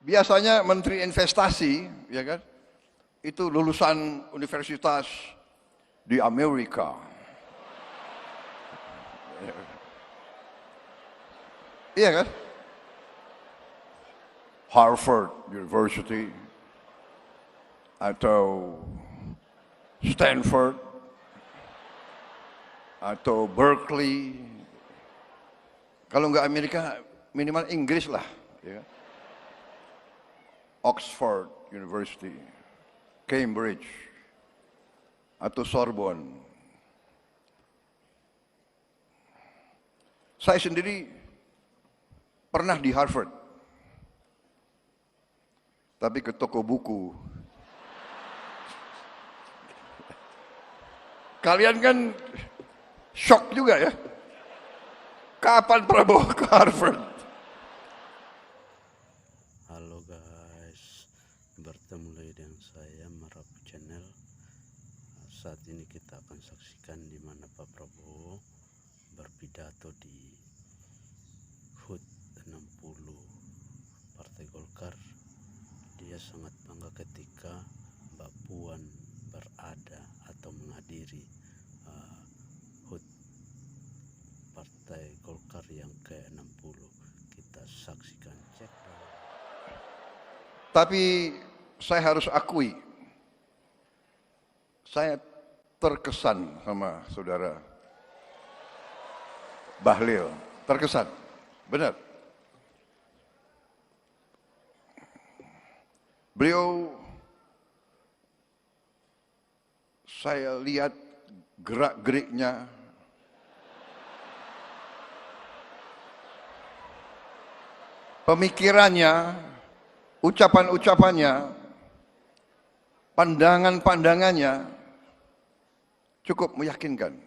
Biasanya Menteri Investasi, ya kan, itu lulusan universitas di Amerika. Iya kan? Harvard University atau Stanford atau Berkeley. Kalau nggak Amerika, minimal Inggris lah. Ya. Oxford University, Cambridge, atau Sorbonne. Saya sendiri pernah di Harvard, tapi ke toko buku. Kalian kan shock juga ya? Kapan Prabowo ke Harvard? Halo guys, bertemu lagi dengan saya Merapi Channel. Saat ini kita akan saksikan di mana Pak Prabowo berpidato di HUT 60 Partai Golkar. Dia sangat bangga ketika Mbak Puan berada atau menghadiri HUT Partai Golkar yang ke-60. Kita saksikan, cek. Tapi saya harus akui, saya terkesan sama saudara Bahlil, terkesan, benar. Beliau, saya lihat gerak-geriknya, pemikirannya, ucapan-ucapannya, pandangan-pandangannya cukup meyakinkan.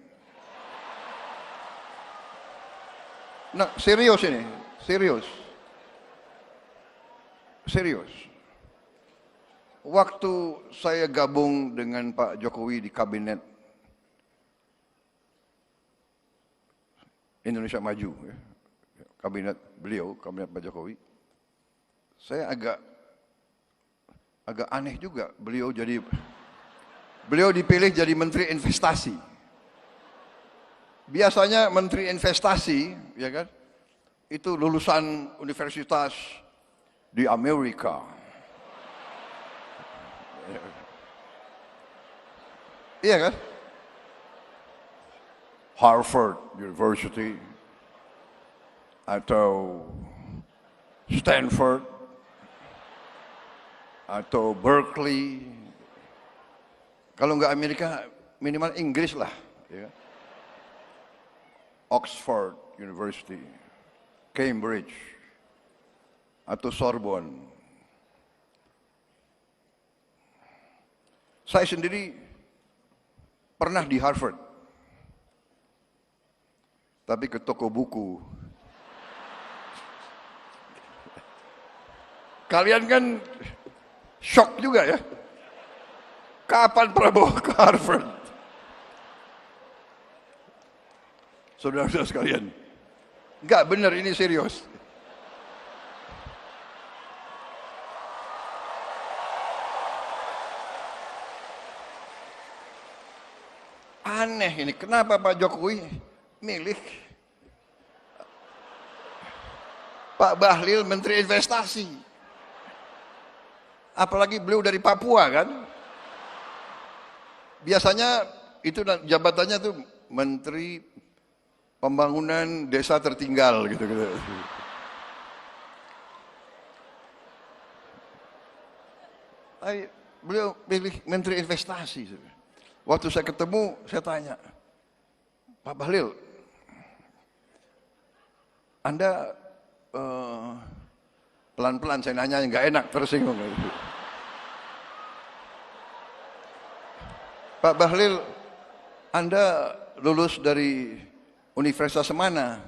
Nah, serius ini, serius. Waktu saya gabung dengan Pak Jokowi di kabinet Indonesia Maju, ya, kabinet beliau, kabinet Pak Jokowi, saya agak aneh juga beliau dipilih jadi Menteri Investasi. Biasanya Menteri Investasi, ya kan, itu lulusan universitas di Amerika. Iya kan? Harvard University atau Stanford atau Berkeley. Kalau nggak Amerika, minimal Inggris lah. Ya. Oxford University, Cambridge, atau Sorbonne. Saya sendiri pernah di Harvard, tapi ke toko buku. Kalian kan shock juga ya? Kapan Prabowo ke Harvard? Saudara-saudara sekalian, enggak benar, ini serius. Aneh ini, kenapa Pak Jokowi milih Pak Bahlil Menteri Investasi? Apalagi beliau dari Papua kan? Biasanya itu jabatannya tuh Menteri Pembangunan Desa Tertinggal gitu. Beliau pilih Menteri Investasi. Waktu saya ketemu, saya tanya, Pak Bahlil, Anda pelan-pelan saya nanya, nggak enak, tersinggung. Pak Bahlil, Anda lulus dari universitas mana?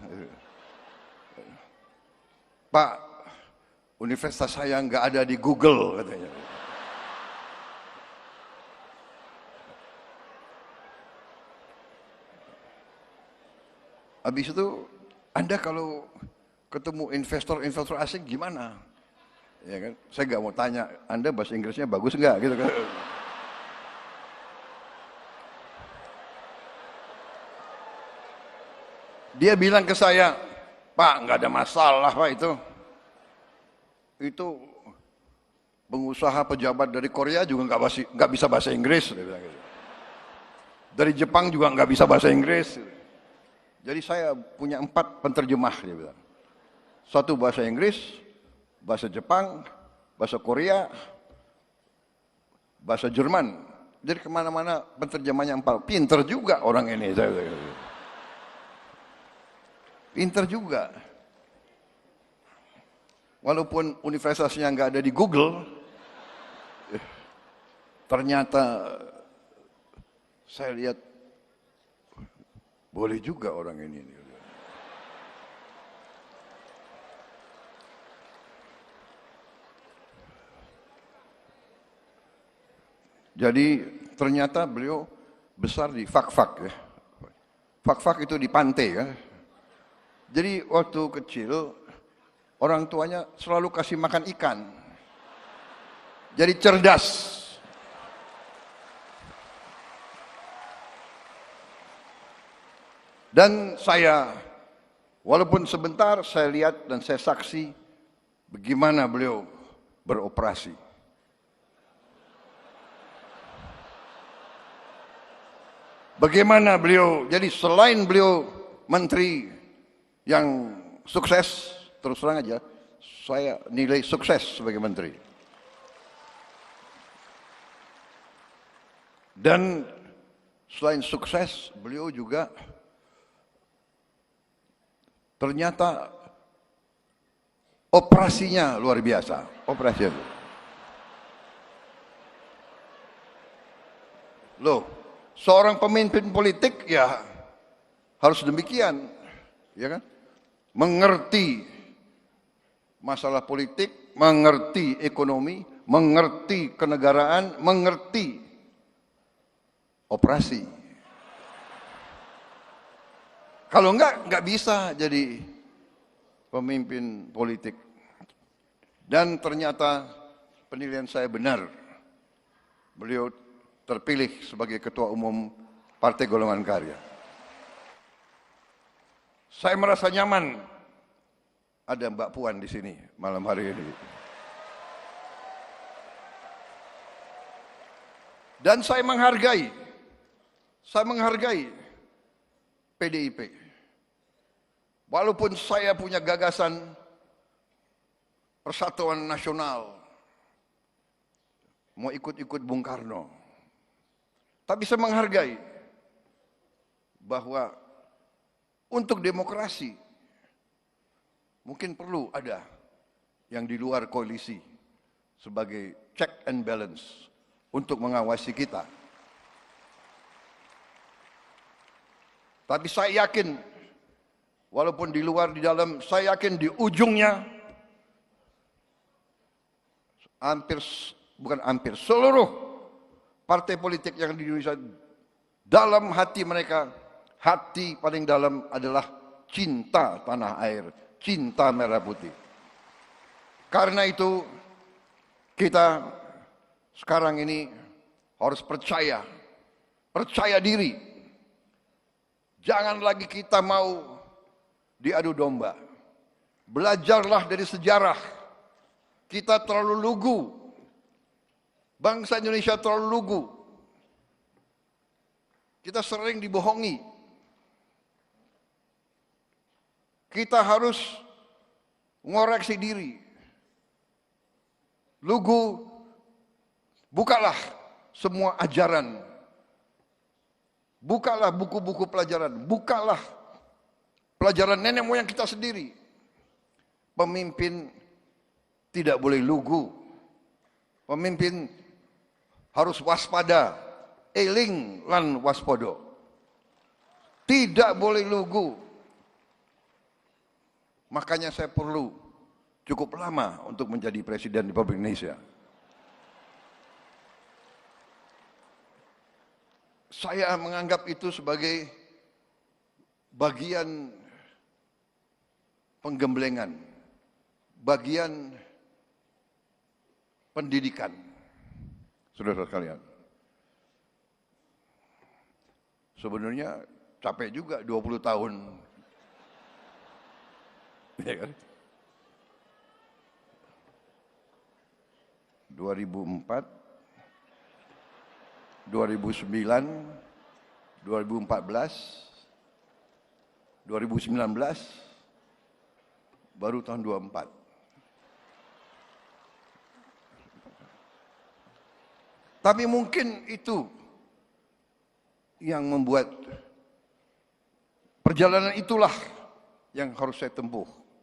Pak, universitas saya nggak ada di Google, katanya. Habis itu, Anda kalau ketemu investor asing gimana? Ya kan? Saya nggak mau tanya, Anda bahasa Inggrisnya bagus nggak gitu kan? Dia bilang ke saya, Pak, nggak ada masalah Pak itu. Itu pengusaha pejabat dari Korea juga nggak bisa bahasa Inggris. Dia bilang gitu. Dari Jepang juga nggak bisa bahasa Inggris. Jadi saya punya 4 penterjemah, dia bilang. 1 bahasa Inggris, bahasa Jepang, bahasa Korea, bahasa Jerman. Jadi kemana-mana penterjemahnya 4. Pinter juga orang ini. Saya bilang gitu. Pinter juga. Walaupun universitasnya nggak ada di Google, ternyata saya lihat boleh juga orang ini. Jadi ternyata beliau besar di Fak-Fak ya. Fak-Fak itu di pantai kan. Jadi waktu kecil orang tuanya selalu kasih makan ikan. Jadi cerdas. Dan saya, walaupun sebentar saya lihat dan saya saksi bagaimana beliau beroperasi. Bagaimana beliau, jadi selain beliau menteri yang sukses, terus terang aja, saya nilai sukses sebagai menteri. Dan selain sukses, beliau juga ternyata operasinya luar biasa. Operasinya. Loh, seorang pemimpin politik ya harus demikian, ya kan? Mengerti masalah politik, mengerti ekonomi, mengerti kenegaraan, mengerti operasi. Kalau enggak bisa jadi pemimpin politik. Dan ternyata penilaian saya benar. Beliau terpilih sebagai Ketua Umum Partai Golongan Karya. Saya merasa nyaman ada Mbak Puan di sini malam hari ini. Dan saya menghargai PDIP. Walaupun saya punya gagasan Persatuan Nasional, mau ikut-ikut Bung Karno, tapi saya menghargai bahwa untuk demokrasi mungkin perlu ada yang di luar koalisi sebagai check and balance untuk mengawasi kita. Tapi saya yakin, walaupun di luar di dalam, saya yakin di ujungnya seluruh partai politik yang di Indonesia, dalam hati mereka, hati paling dalam adalah cinta tanah air, cinta merah putih. Karena itu kita sekarang ini harus percaya diri. Jangan lagi kita mau diadu domba. Belajarlah dari sejarah. Kita terlalu lugu. Bangsa Indonesia terlalu lugu. Kita sering dibohongi. Kita harus ngoreksi diri. Lugu, bukalah semua ajaran. Bukalah buku-buku pelajaran. Bukalah pelajaran nenek moyang kita sendiri. Pemimpin tidak boleh lugu. Pemimpin harus waspada. Eling lan waspodo. Tidak boleh lugu. Makanya saya perlu cukup lama untuk menjadi Presiden Republik Indonesia. Saya menganggap itu sebagai bagian penggemblengan, bagian pendidikan. Saudara sekalian. Sebenarnya capek juga 20 tahun. Ya kan? 2004, 2009, 2014, 2019, baru tahun 24. Tapi mungkin itu yang membuat perjalanan itulah yang harus saya tempuh.